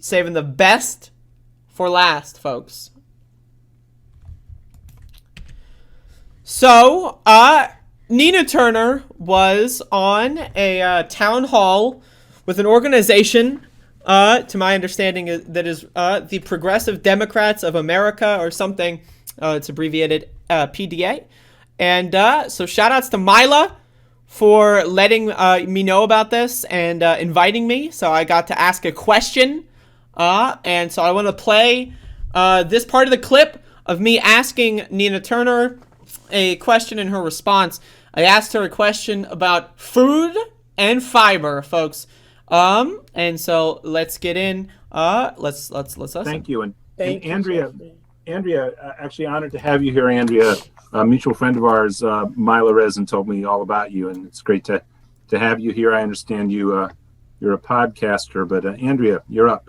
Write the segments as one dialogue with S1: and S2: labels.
S1: Saving the best for last, folks. So, Nina Turner was on a town hall with an organization, to my understanding, that is the Progressive Democrats of America or something. It's abbreviated PDA. And so shout outs to Mila for letting me know about this and inviting me. So I got to ask a question. And so I want to play this part of the clip of me asking Nina Turner a question and her response. I asked her a question about food and fiber, folks. And so let's get in. Let's listen.
S2: Thank you. And Andrea, actually honored to have you here, Andrea. A mutual friend of ours, Mila Rezin, told me all about you, and it's great to have you here. I understand you're a podcaster, but Andrea, you're up.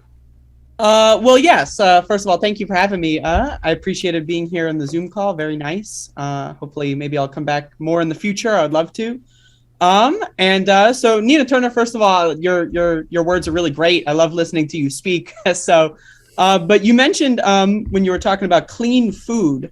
S3: Well, yes. First of all, thank you for having me. I appreciated being here on the Zoom call. Very nice. Hopefully, maybe I'll come back more in the future. I'd love to. So Nina Turner, first of all, your words are really great. I love listening to you speak. So, but you mentioned when you were talking about clean food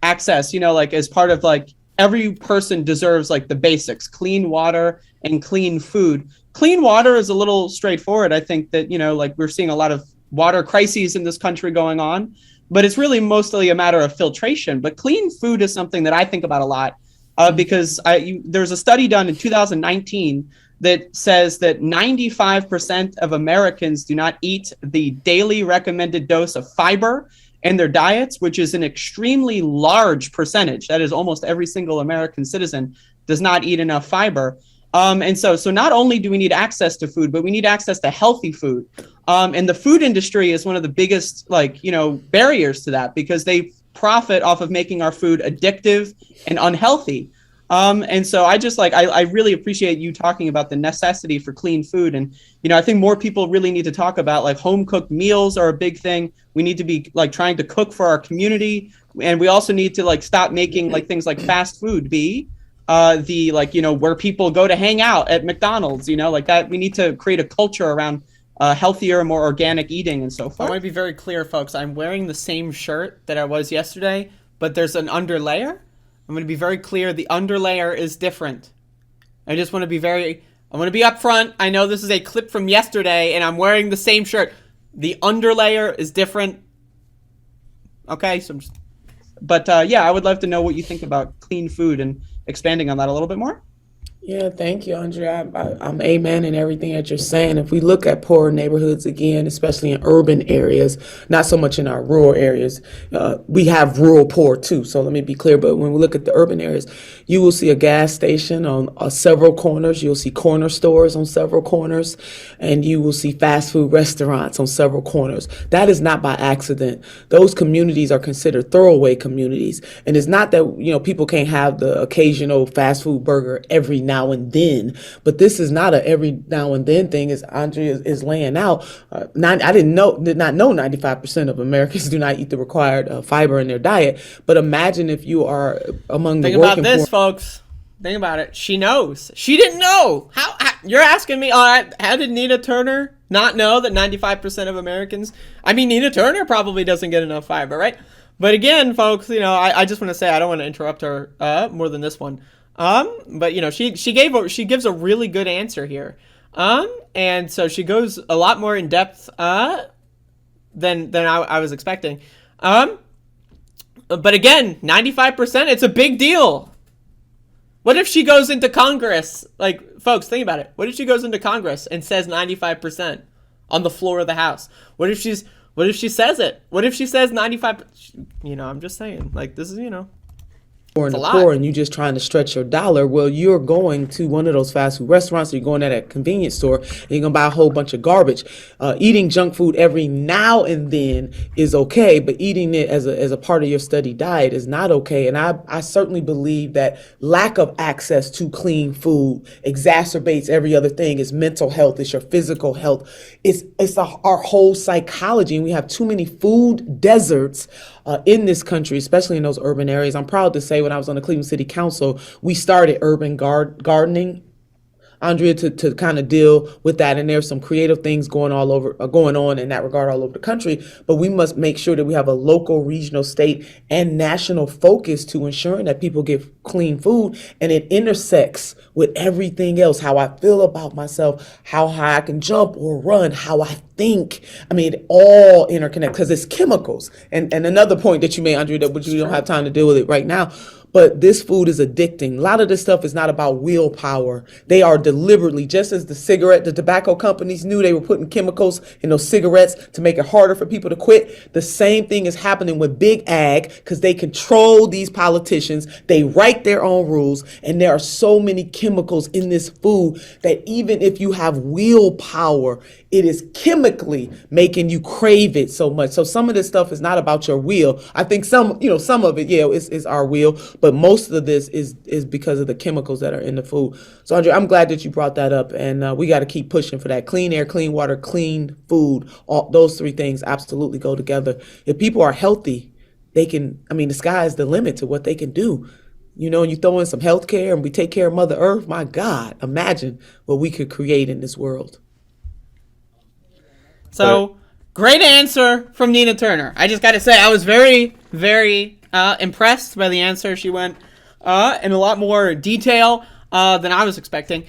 S3: access, like as part of like every person deserves like the basics, clean water and clean food. Clean water is a little straightforward. I think that, like we're seeing a lot of water crises in this country going on, but it's really mostly a matter of filtration. But clean food is something that I think about a lot because there's a study done in 2019 that says that 95% of Americans do not eat the daily recommended dose of fiber in their diets, which is an extremely large percentage. That is almost every single American citizen does not eat enough fiber. And so not only do we need access to food, but we need access to healthy food. And the food industry is one of the biggest, barriers to that because they profit off of making our food addictive and unhealthy. And so I really appreciate you talking about the necessity for clean food. And, I think more people really need to talk about like home cooked meals are a big thing. We need to be like trying to cook for our community. And we also need to like stop making like things like fast food be where people go to hang out at McDonald's, like that. We need to create a culture around healthier, more organic eating and so forth.
S1: I want to be very clear, folks. I'm wearing the same shirt that I was yesterday, but there's an underlayer. I'm going to be very clear. The underlayer is different. I want to be upfront. I know this is a clip from yesterday and I'm wearing the same shirt. The underlayer is different. Okay.
S3: I would love to know what you think about clean food and expanding on that a little bit more.
S4: Yeah, thank you, Andrea. I'm amen in everything that you're saying. If we look at poor neighborhoods again, especially in urban areas, not so much in our rural areas, we have rural poor too. So let me be clear. But when we look at the urban areas, you will see a gas station on several corners. You'll see corner stores on several corners, and you will see fast food restaurants on several corners. That is not by accident. Those communities are considered throwaway communities. And it's not that, people can't have the occasional fast food burger every now and then, but this is not a every now and then thing, as Andrea is laying out. I did not know 95% of Americans do not eat the required fiber in their diet. But imagine if you are among the working poor.
S1: Think about this, folks. Think about it. She knows. She didn't know. How you're asking me? All right, how did Nina Turner not know that 95% of Americans? I mean, Nina Turner probably doesn't get enough fiber, right? But again, folks, I just want to say I don't want to interrupt her more than this one. But she gives a really good answer here. And so she goes a lot more in depth than I was expecting. But again, 95%, it's a big deal. What if she goes into Congress? Like, folks, think about it. What if she goes into Congress and says 95% on the floor of the House? What if she says it? What if she says 95? I'm just saying, like, this is,
S4: in the poor and you just trying to stretch your dollar, well, you're going to one of those fast food restaurants, or you're going at a convenience store, and you're going to buy a whole bunch of garbage. Eating junk food every now and then is okay, but eating it as a part of your steady diet is not okay. And I certainly believe that lack of access to clean food exacerbates every other thing. It's mental health, it's your physical health, it's our whole psychology. And we have too many food deserts in this country, especially in those urban areas. I'm proud to say when I was on the Cleveland City Council, we started urban gardening Andrea, to kind of deal with that. And there's some creative things going on in that regard all over the country. But we must make sure that we have a local, regional, state, and national focus to ensuring that people get clean food, and it intersects with everything else. How I feel about myself, how high I can jump or run, how I think. I mean, it all interconnect because it's chemicals. And another point that you made, Andrea, that we don't have time to deal with it right now. But this food is addicting. A lot of this stuff is not about willpower. They are deliberately, just as the tobacco companies knew they were putting chemicals in those cigarettes to make it harder for people to quit. The same thing is happening with big ag because they control these politicians. They write their own rules. And there are so many chemicals in this food that even if you have willpower, it is chemically making you crave it so much. So some of this stuff is not about your will. I think some of it, is our will, but most of this is because of the chemicals that are in the food. So Andrea, I'm glad that you brought that up, and we got to keep pushing for that. Clean air, clean water, clean food. All those three things absolutely go together. If people are healthy, they can. I mean, the sky is the limit to what they can do. And you throw in some health care and we take care of Mother Earth. My God, imagine what we could create in this world.
S1: So, great answer from Nina Turner. I just got to say, I was very, very impressed by the answer. She went in a lot more detail than I was expecting,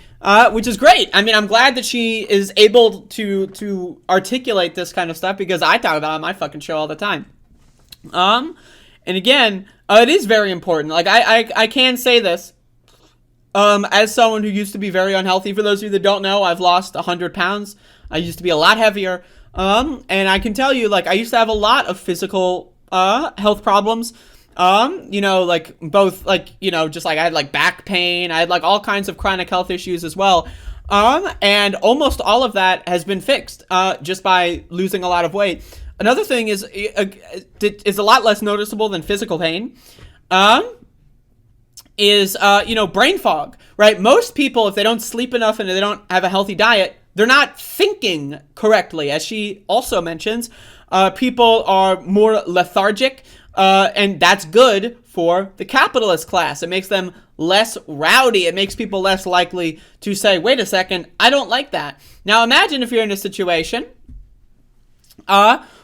S1: which is great. I mean, I'm glad that she is able to articulate this kind of stuff because I talk about it on my fucking show all the time. And again, it is very important. Like, I can say this. As someone who used to be very unhealthy, for those of you that don't know, I've lost 100 pounds. I used to be a lot heavier. And I can tell you, like, I used to have a lot of physical, health problems. Like both, like, just like I had like back pain. I had like all kinds of chronic health issues as well. And almost all of that has been fixed, just by losing a lot of weight. Another thing is a lot less noticeable than physical pain. Is brain fog, right? Most people, if they don't sleep enough and they don't have a healthy diet, they're not thinking correctly. As she also mentions, people are more lethargic, and that's good for the capitalist class. It makes them less rowdy. It makes people less likely to say, wait a second, I don't like that. Now imagine if you're in a situation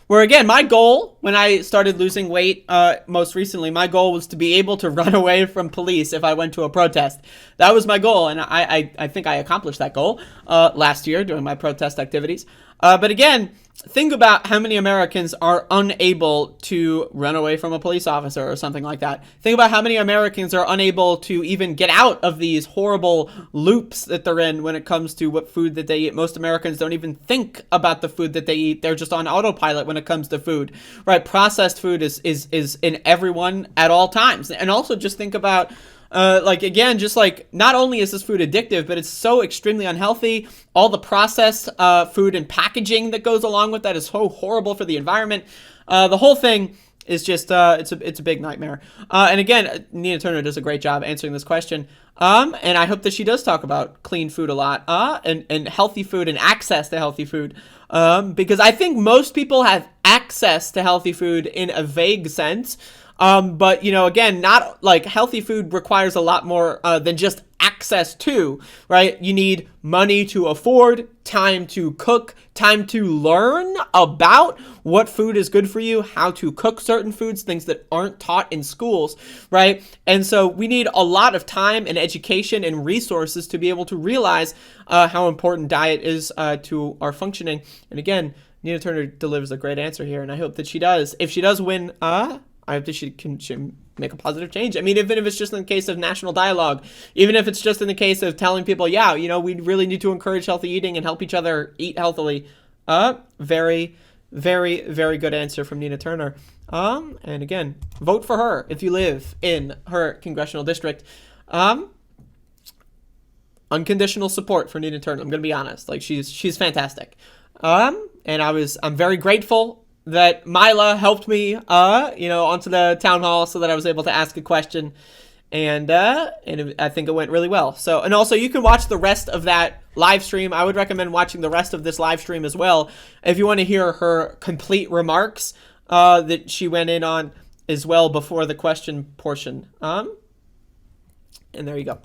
S1: where, again, my goal when I started losing weight most recently, my goal was to be able to run away from police if I went to a protest. That was my goal, and I think I accomplished that goal last year during my protest activities. But again, think about how many Americans are unable to run away from a police officer or something like that. Think about how many Americans are unable to even get out of these horrible loops that they're in when it comes to what food that they eat. Most Americans don't even think about the food that they eat. They're just on autopilot when it comes to food, right? Processed food is in everyone at all times. And also just think about again, just like, not only is this food addictive, but it's so extremely unhealthy. All the processed food and packaging that goes along with that is so horrible for the environment. The whole thing is just, it's a big nightmare. And again, Nina Turner does a great job answering this question. And I hope that she does talk about clean food a lot, and healthy food and access to healthy food. Because I think most people have access to healthy food in a vague sense. But, again, not like healthy food requires a lot more than just access to, right? You need money to afford, time to cook, time to learn about what food is good for you, how to cook certain foods, things that aren't taught in schools, right? And so we need a lot of time and education and resources to be able to realize how important diet is to our functioning. And again, Nina Turner delivers a great answer here, and I hope that she does. If she does win, I hope that she can make a positive change. I mean, even if it's just in the case of national dialogue, even if it's just in the case of telling people, we really need to encourage healthy eating and help each other eat healthily. Very, very, very good answer from Nina Turner. And again, vote for her if you live in her congressional district. Unconditional support for Nina Turner. I'm going to be honest. Like, she's fantastic. And I'm very grateful that Mila helped me, onto the town hall so that I was able to ask a question, and I think it went really well. So, and also you can watch the rest of that live stream. I would recommend watching the rest of this live stream as well if you want to hear her complete remarks that she went in on as well before the question portion. And there you go.